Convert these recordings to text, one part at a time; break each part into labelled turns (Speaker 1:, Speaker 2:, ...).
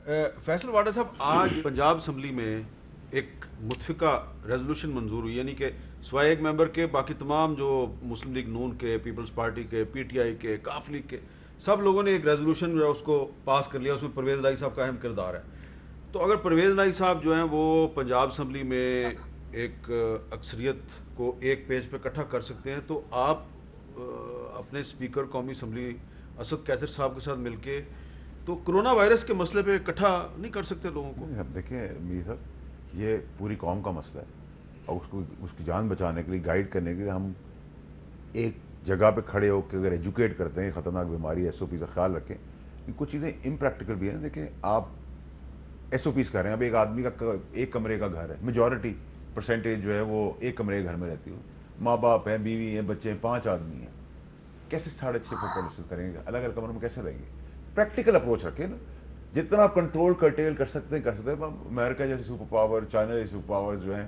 Speaker 1: فیصل واڈا صاحب، آج پنجاب اسمبلی میں ایک متفقہ ریزولوشن منظور ہوئی، یعنی کہ سوائے ایک ممبر کے باقی تمام جو مسلم لیگ نون کے، پیپلز پارٹی کے، پی ٹی آئی کے، کاف لیگ کے سب لوگوں نے ایک ریزولوشن جو ہے اس کو پاس کر لیا. اس میں پرویز الہی صاحب کا اہم کردار ہے. تو اگر پرویز الہی صاحب جو ہیں وہ پنجاب اسمبلی میں ایک اکثریت کو ایک پیج پہ اکٹھا کر سکتے ہیں، تو آپ اپنے اسپیکر قومی اسمبلی اسد کیسر صاحب کے ساتھ مل کے تو کرونا وائرس کے مسئلے پہ اکٹھا نہیں کر سکتے لوگوں کو؟
Speaker 2: اب دیکھیں میر صاحب، یہ پوری قوم کا مسئلہ ہے اور اس کی جان بچانے کے لیے، گائیڈ کرنے کے لیے ہم ایک جگہ پہ کھڑے ہو کے اگر ایجوکیٹ کرتے ہیں خطرناک بیماری ایس او پیز کا خیال رکھیں. کچھ چیزیں امپریکٹیکل بھی ہیں. دیکھیں آپ ایس او پیز کر رہے ہیں، اب ایک آدمی کا ایک کمرے کا گھر ہے، میجورٹی پرسنٹیج جو ہے وہ ایک کمرے کے گھر میں رہتی ہو، ماں باپ ہیں، بیوی ہیں، بچے ہیں، 5 آدمی ہیں. کیسے 6.5 پالیسیز کریں گے؟ الگ الگ کمروں میں کیسے رہیں گے؟ پریکٹیکل اپروچ رکھیں نا. جتنا آپ کنٹرول کرٹیل کر سکتے ہیں کر سکتے ہیں. امریکہ جیسے سپر پاور، چائنا جیسے سپر پاور جو ہیں،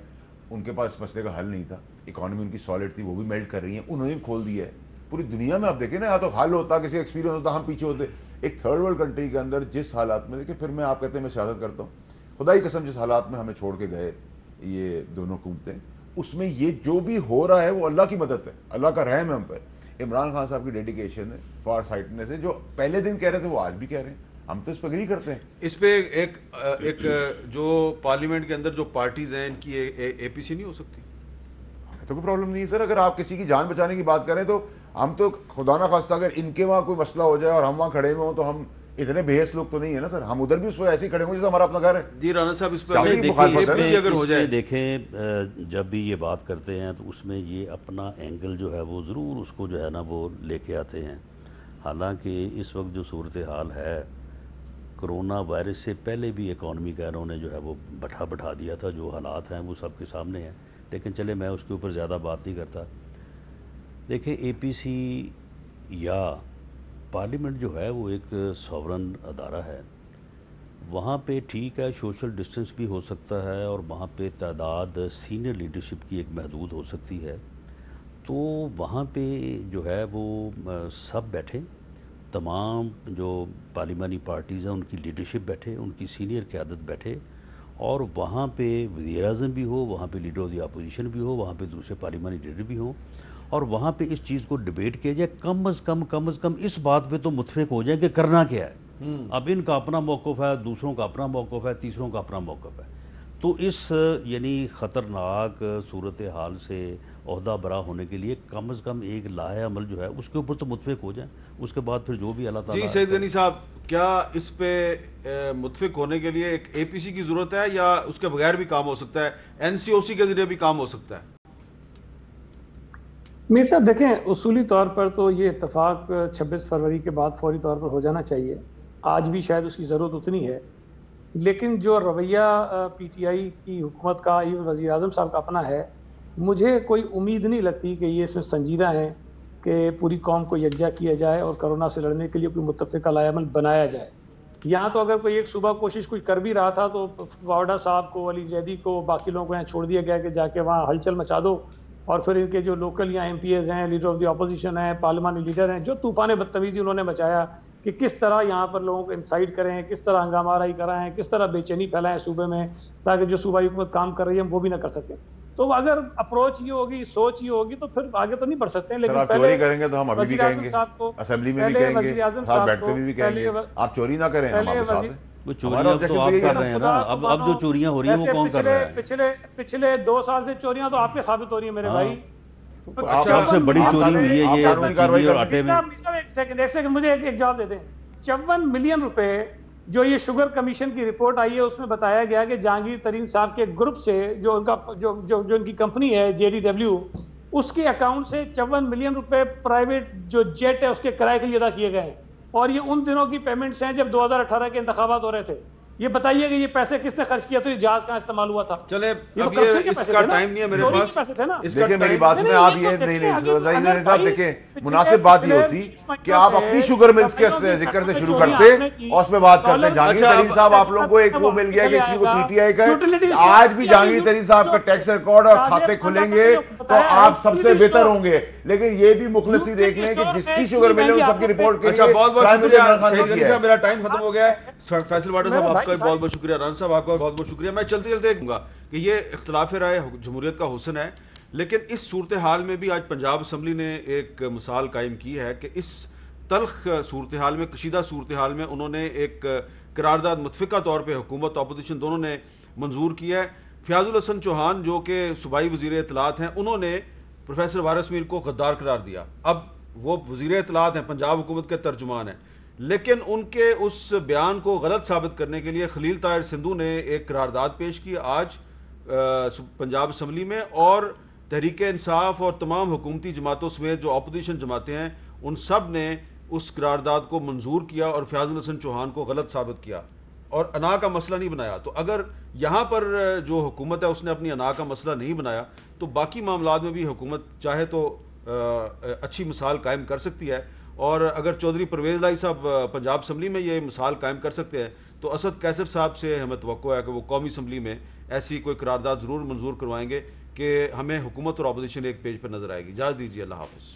Speaker 2: ان کے پاس اس مسئلے کا حل نہیں تھا. اکانومی ان کی سالڈ تھی، وہ بھی میلٹ کر رہی ہیں، انہوں نے بھی کھول دیا ہے. پوری دنیا میں آپ دیکھیں نا، یا تو حل ہوتا، کسی ایکسپیرینس ہوتا، ہم پیچھے ہوتے. ایک تھرڈ ورلڈ کنٹری کے اندر جس حالات میں، دیکھیں پھر میں آپ کہتے ہیں میں سیاست کرتا ہوں، خدا کی قسم جس حالات میں ہمیں چھوڑ کے گئے یہ دونوں حکومتیں، اس میں یہ جو بھی ہو رہا ہے وہ اللہ کی مدد ہے، اللہ کا رحم ہے ہم پہ. عمران خان صاحب کی ڈیڈیکیشن ہے، فار سائٹنس ہے، جو پہلے دن کہہ رہے تھے وہ آج بھی کہہ رہے ہیں. ہم تو اس پہ اگری کرتے ہیں.
Speaker 1: اس پہ ایک جو پارلیمنٹ کے اندر جو پارٹیز ہیں ان کی اے پی سی نہیں ہو سکتی؟
Speaker 2: تو کوئی پرابلم نہیں ہے سر. اگر آپ کسی کی جان بچانے کی بات کریں تو ہم تو خدا نہ خواستہ اگر ان کے وہاں کوئی مسئلہ ہو جائے اور ہم وہاں کھڑے ہوئے ہوں تو ہم اتنے بےحس لوگ تو نہیں ہے نا سر. ہم ادھر بھی اس وقت ایسے ہی کھڑے ہوں جیسے ہمارا اپنا گھر ہے.
Speaker 1: جی رانا صاحب، اس
Speaker 3: پہ دیکھیں جب بھی یہ بات کرتے ہیں تو اس میں یہ اپنا اینگل جو ہے وہ ضرور اس کو جو ہے نا وہ لے کے آتے ہیں. حالانکہ اس وقت جو صورتحال ہے، کرونا وائرس سے پہلے بھی اکانومی کا انہوں نے جو ہے وہ بٹھا دیا تھا. جو حالات ہیں وہ سب کے سامنے ہیں، لیکن چلے میں اس کے اوپر زیادہ بات نہیں کرتا. دیکھیں اے پی سی یا پارلیمنٹ جو ہے وہ ایک ساورن ادارہ ہے. وہاں پہ ٹھیک ہے سوشل ڈسٹنس بھی ہو سکتا ہے اور وہاں پہ تعداد سینئر لیڈرشپ کی ایک محدود ہو سکتی ہے. تو وہاں پہ جو ہے وہ سب بیٹھیں، تمام جو پارلیمانی پارٹیز ہیں ان کی لیڈرشپ بیٹھے، ان کی سینئر قیادت بیٹھے، اور وہاں پہ وزیر اعظم بھی ہو، وہاں پہ لیڈر آف دی اپوزیشن بھی ہو، وہاں پہ دوسرے پارلیمانی لیڈر بھی ہوں، اور وہاں پہ اس چیز کو ڈیبیٹ کیا جائے. کم از کم اس بات پہ تو متفق ہو جائے کہ کرنا کیا ہے. اب ان کا اپنا موقف ہے، دوسروں کا اپنا موقف ہے، تیسروں کا اپنا موقف ہے. تو اس یعنی خطرناک صورتحال سے عہدہ برا ہونے کے لیے کم از کم ایک لاہے عمل جو ہے اس کے اوپر تو متفق ہو جائیں. اس کے بعد پھر جو بھی اللہ تعالیٰ.
Speaker 1: جی سعید غنی صاحب، کیا اس پہ متفق ہونے کے لیے ایک اے پی سی کی ضرورت ہے یا اس کے بغیر بھی کام ہو سکتا ہے، این سی او سی کے ذریعے بھی کام ہو سکتا ہے؟
Speaker 4: میر صاحب دیکھیں، اصولی طور پر تو یہ اتفاق 26 فروری کے بعد فوری طور پر ہو جانا چاہیے. آج بھی شاید اس کی ضرورت اتنی ہے، لیکن جو رویہ پی ٹی آئی کی حکومت کا، وزیر اعظم صاحب کا اپنا ہے، مجھے کوئی امید نہیں لگتی کہ یہ اس میں سنجیدہ ہیں کہ پوری قوم کو یکجا کیا جائے اور کرونا سے لڑنے کے لیے کوئی متفقہ لائحہ عمل بنایا جائے. یہاں تو اگر کوئی ایک صوبہ کوشش کچھ کر بھی رہا تھا تو واڈا صاحب کو، علی زیدی کو، باقی لوگوں کو یہاں چھوڑ دیا گیا کہ جا کے وہاں ہلچل مچا دو، اور پھر ان کے جو لوکل یہاں ایم پی ایز ہیں، لیڈر آف دی اپوزیشن ہیں، پارلیمانی لیڈر ہیں، جو طوفان بدتمیزی انہوں نے مچایا کہ کس طرح یہاں پر لوگوں کو انسائٹ کریں، کس طرح ہنگامہ آرائی کرائیں، کس طرح بے چینی پھیلائیں صوبے میں، تاکہ جو صوبائی حکومت کام کر رہی ہے وہ بھی نہ کر سکیں. تو اگر اپروچ یہ ہوگی، سوچ یہ ہوگی، تو پھر آگے تو نہیں بڑھ سکتے ہیں. لیکن
Speaker 2: آپ چوری کریں گے تو ہم ابھی بھی کہیں گے، اسمبلی میں بھی کہیں گے، ساتھ بیٹھتے بھی کہیں گے آپ چوری نہ کریں، ہم آپ کے ساتھ ہیں.
Speaker 3: وہ چوریاں تو آپ کر رہے ہیں نا. اب جو چوریاں ہو رہی ہیں وہ کون کر رہا ہے؟
Speaker 4: پچھلے 2 سال سے چوریاں تو آپ کے ثابت ہو رہی ہیں میرے بھائی.
Speaker 3: سب سے بڑی چوری ہوئی ہے یہ چینی اور آٹے میں.
Speaker 4: ایک سیکنڈ مجھے ایک جواب دے دیں. 54 ملین روپے جو یہ شوگر کمیشن کی رپورٹ آئی ہے اس میں بتایا گیا کہ جہانگیر ترین صاحب کے گروپ سے جو ان کی کمپنی ہے جے ڈی ڈبلیو، اس کے اکاؤنٹ سے 54 ملین روپے پرائیویٹ جو جیٹ ہے اس کے کرائے کے لیے ادا کیے گئے ہیں. اور یہ ان دنوں کی پیمنٹس ہیں جب 2018 کے انتخابات ہو رہے تھے. یہ بتائیے کہ یہ پیسے کس نے خرچ کیا، تو یہ جہاز کہاں استعمال ہوا تھا؟
Speaker 1: چلے اب یہ اس کا ٹائم نہیں ہے میرے پاس.
Speaker 2: دیکھیں میری بات سنیں آپ، یہ نہیں صاحب دیکھیں مناسب بات یہ ہوتی کہ آپ اپنی شوگر ملز کے ذکر سے شروع کرتے اور اس پہ بات کرتے. جہانگیر ترین صاحب آپ لوگوں کو ایک وہ مل گیا کہ پی ٹی آئی کا ہے. آج بھی جہانگیر ترین صاحب کا ٹیکس ریکارڈ اور کھاتے کھلیں گے تو آپ سب سے بہتر ہوں گے، لیکن یہ بھی مخلصی دیکھ لیں کہ جس کی شوگر ملے ان سب کی رپورٹ کے
Speaker 1: اچھا
Speaker 2: لیے
Speaker 1: بہت بہت
Speaker 2: پرائم
Speaker 1: شکریہ
Speaker 2: منسٹر عمران خان نے
Speaker 1: شہید غنی
Speaker 2: کیا
Speaker 1: صاحب،
Speaker 2: ہے۔
Speaker 1: میرا ٹائم ختم ہو گیا ہے۔ فیصل واڈر صاحب آپ کا بھی بہت بہت شکریہ، رانا صاحب آپ کا بہت بہت شکریہ۔ میں چلتے چلتے کہوں گا کہ یہ اختلاف رائے جمہوریت کا حسن ہے، لیکن اس صورتحال میں بھی آج پنجاب اسمبلی نے ایک مثال قائم کی ہے کہ اس تلخ صورتحال میں، کشیدہ صورتحال میں انہوں نے ایک قرارداد متفقہ طور پہ حکومت اپوزیشن دونوں نے منظور کیا ہے۔ فیاض الحسن چوہان جو کہ صوبائی وزیر اطلاعات ہیں، انہوں نے پروفیسر وارث میر کو غدار قرار دیا۔ اب وہ وزیر اطلاعات ہیں، پنجاب حکومت کے ترجمان ہیں، لیکن ان کے اس بیان کو غلط ثابت کرنے کے لیے خلیل طاہر سندھو نے ایک قرارداد پیش کی آج پنجاب اسمبلی میں، اور تحریک انصاف اور تمام حکومتی جماعتوں سمیت جو اپوزیشن جماعتیں ہیں ان سب نے اس قرارداد کو منظور کیا اور فیاض الحسن چوہان کو غلط ثابت کیا اور انا کا مسئلہ نہیں بنایا۔ تو اگر یہاں پر جو حکومت ہے اس نے اپنی انا کا مسئلہ نہیں بنایا تو باقی معاملات میں بھی حکومت چاہے تو اچھی مثال قائم کر سکتی ہے، اور اگر چودھری پرویز لائی صاحب پنجاب اسمبلی میں یہ مثال قائم کر سکتے ہیں تو اسد کیسر صاحب سے ہمیں توقع ہے کہ وہ قومی اسمبلی میں ایسی کوئی قرارداد ضرور منظور کروائیں گے کہ ہمیں حکومت اور اپوزیشن ایک پیج پر نظر آئے گی۔ اجازت دیجیے، اللہ حافظ۔